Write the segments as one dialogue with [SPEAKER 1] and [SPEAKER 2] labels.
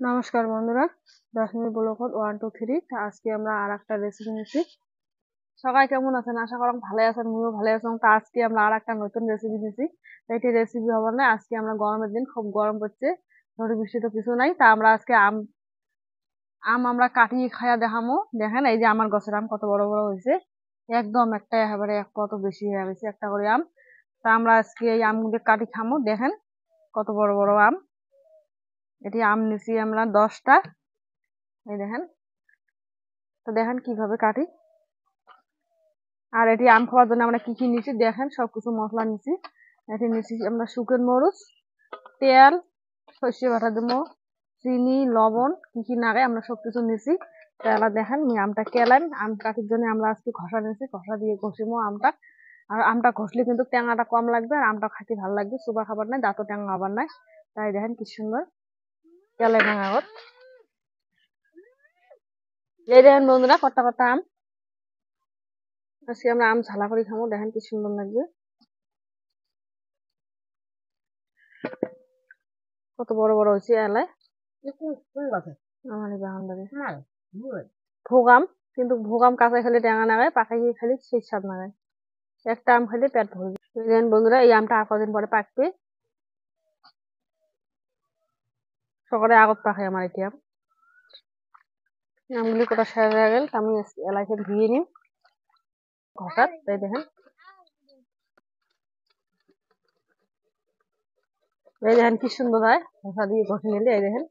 [SPEAKER 1] নমস্কার বন্ধুরা, দশমী ব্লগত 1 2 3। আজকে আমরা আর একটা রেসিপি নিচ্ছি। সবাই কেমন আছেন? আশা করি ভালো আছেন, আমিও ভালো আছি। তো আজকে আমরা আর একটা নতুন রেসিপি নিচ্ছি। এটি রেসিপি হবে না, আজকে আমরা গরমের দিন, খুব গরম পড়ছে, ঝড় বৃষ্টি তো কিছু নাই, তা আমরা আজকে আম আম আমরা কাটিয়ে খাইয়া দেখামো। দেখেন এই যে আমার গাছের আম কত বড় বড় হয়েছে, একদম একটা একেবারে কত বেশি হয়ে গেছে একটা করে আম। তা আমরা আজকে এই আমগুলো কাটি খামো। দেখেন কত বড় বড় আম। এটি আম নিছি আমরা 10টা। এই দেখেন, তো দেখেন কিভাবে কাটি। আর এটি আম খাওয়ার জন্য আমরা কি কি নিছি দেখেন, সবকিছু মশলা নিছি। এটি নিছি আমরা শুকনো মরিচ, তেল, সর্ষে বাটা দেবো, চিনি, লবণ, কি কি লাগে আমরা সবকিছু নিছি। তাহলে দেখেন আমি আমটা কেলাম। আম কাটির জন্য আমরা আজকে ঘষা নিছি, ঘষা দিয়ে ঘষিমো আমটা। আর আমটা ঘষলে কিন্তু টেঙাটা কম লাগবে, আর আমটা খাইতে ভালো লাগবে, সুবা খাবার নাই, দাঁতও টেঙা খাবার নাই। তাই দেখেন কি সুন্দর কেলাই ভাঙা। এই দেখেন বন্ধুরা, কটা কটা আম। আজকে আমরা আম ঝালা করে খাবো, দেখেন কি সুন্দর লাগবে, কত বড় বড় হয়েছে এলায়। আমারই বাগান বাড়ি ভোগ আম, কিন্তু ভোগ আম কাঁচা খেলে টেঙা নাগায়, পাকা গিয়ে খালি সেই স্বাদ নাগায়। একটা আম খেলে পেট ভরবে। দেখেন বন্ধুরা, এই আমটা আর কদিন পরে পাকবে, সকালে আগত পাকে আমার এটি আম। আমগুলি কটা শেষ হয়ে গেল, আমি এলাইকে ধুয়ে নিই ঘষাত। তাই দেখেন, এই দেখেন কি সুন্দর হয় ঘষা দিয়ে ঘষে নিলে। এই দেখেন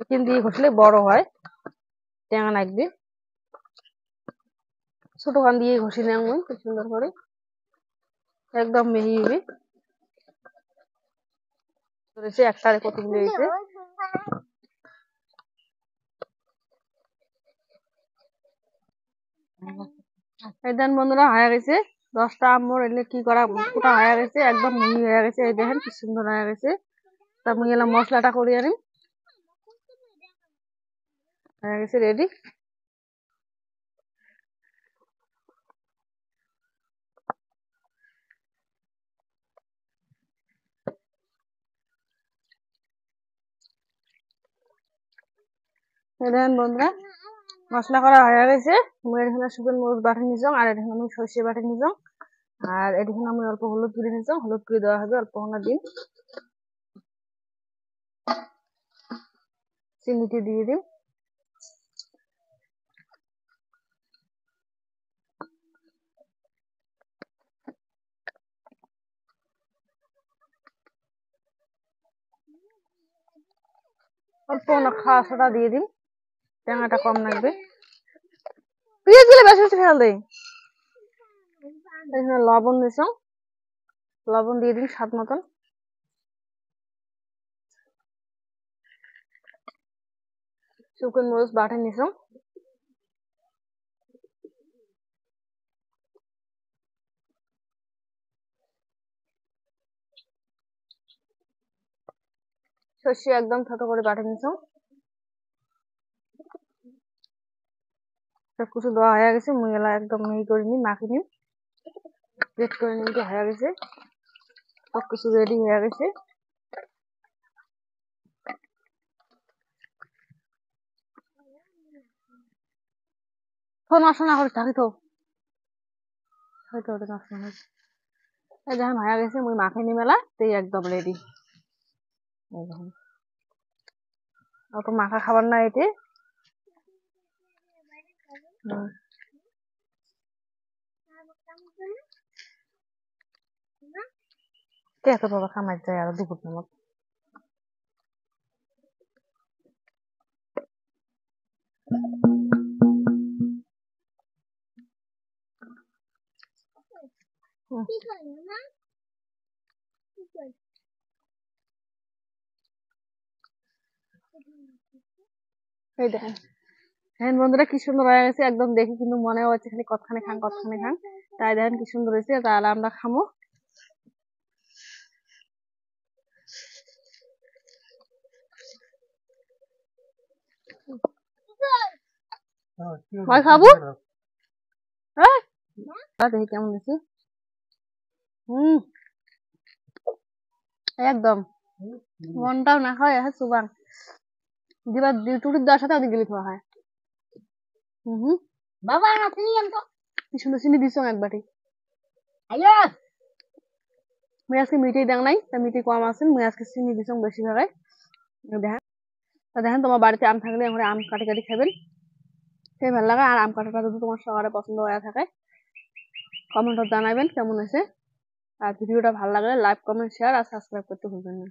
[SPEAKER 1] এখান দিয়ে ঘষলে বড় হয়, টেঙা লাগবে। ছোট কান দিয়ে ঘষি নেই আমি খুব সুন্দর করে, একদম মিহি হবে। ধরেছে একটারে কতগুলো হয়েছে। এই দেন বন্ধুরা, হয়ে গেছে 10টা আম। মোর এলে কি করা কোটা হয়ে গেছে, একদম মিহি হয়ে গেছে। এই দেখেন কি সুন্দর হয়ে গেছে। তা মুই এলাম মশলাটা করে আনি, হয়ে গেছে রেডি। এই দেখেন বন্ধুরা, মশলা করা হয়ে গেছে। মুই এখানে শুকনো মরিচ বাটি নিলাম, আর এখানে আমি সর্ষে বাটি নিলাম, আর এখানে আমি অল্প হলুদ গুঁড়ি নিলাম। হলুদ গুঁড়ি দেওয়া হবে অল্প দিন, চিনিটি দিয়ে দিন। অল্প খাওয়া সোডা দিয়ে দিন, টেঙাটা কম লাগবে। পেঁয়াজ গুলো বেশি বেশি ফেল দেয়। এখানে লবণ দিলাম, লবণ দিয়ে দিন স্বাদ মতন। শুকনো মরিচ বাটি নিলাম, সর্ষে একদম ছোট করে বাটি নিলাম। সবকিছু দেওয়া হয়ে গেছে, মুই এলা একদম মিহি করে নি, মাখি নিন, পেস্ট করে নিতে হয়ে গেছে। সবকিছু রেডি হয়ে গেছে। ফোন আসো না করে থাকি তো, হয়তো ওটা নষ্ট হয়েছে। এই দেখেন হয়ে গেছে, মুই মাখি নি মেলা, তেই একদম রেডি। এই দেখেন অত মাখা খাবার না এটি। এত বাবা খামার যায় আর দুপুর নামত। এই দেখেন, হ্যাঁ বন্ধুরা, কি সুন্দর হয়ে গেছে একদম, দেখি কিন্তু মনে হচ্ছে খালি কতখানি খান কতখানি খান। তাই দেখেন কি সুন্দর হয়েছে, তাহলে আমরা খামো। খাবো, হ্যাঁ দেখি কেমন হয়েছে। হুম একদম মনটাও না হয় হ্যাঁ সুবান দিবা টুটির দেওয়ার সাথে ওদিকে গেলে খাওয়া হয় হুম বাবা চিনি আনতো কি সুন্দর চিনি দিছো এক বাটি আইয়া মুই আজকে মিটি দেখ নাই তা মিটি কম আছে মুই আজকে চিনি দিছো বেশি ভাগে দেখেন তা দেখেন তোমার বাড়িতে আম থাকলে আমরা আম কাটি কাটি খাবেন খেয়ে ভালো লাগে আর আম কাটাটা যদি তোমার সবার পছন্দ হয়ে থাকে কমেন্টে জানাবেন কেমন হয়েছে আর ভিডিওটা ভালো লাগলে লাইক কমেন্ট শেয়ার আর সাবস্ক্রাইব করতে ভুলবেন না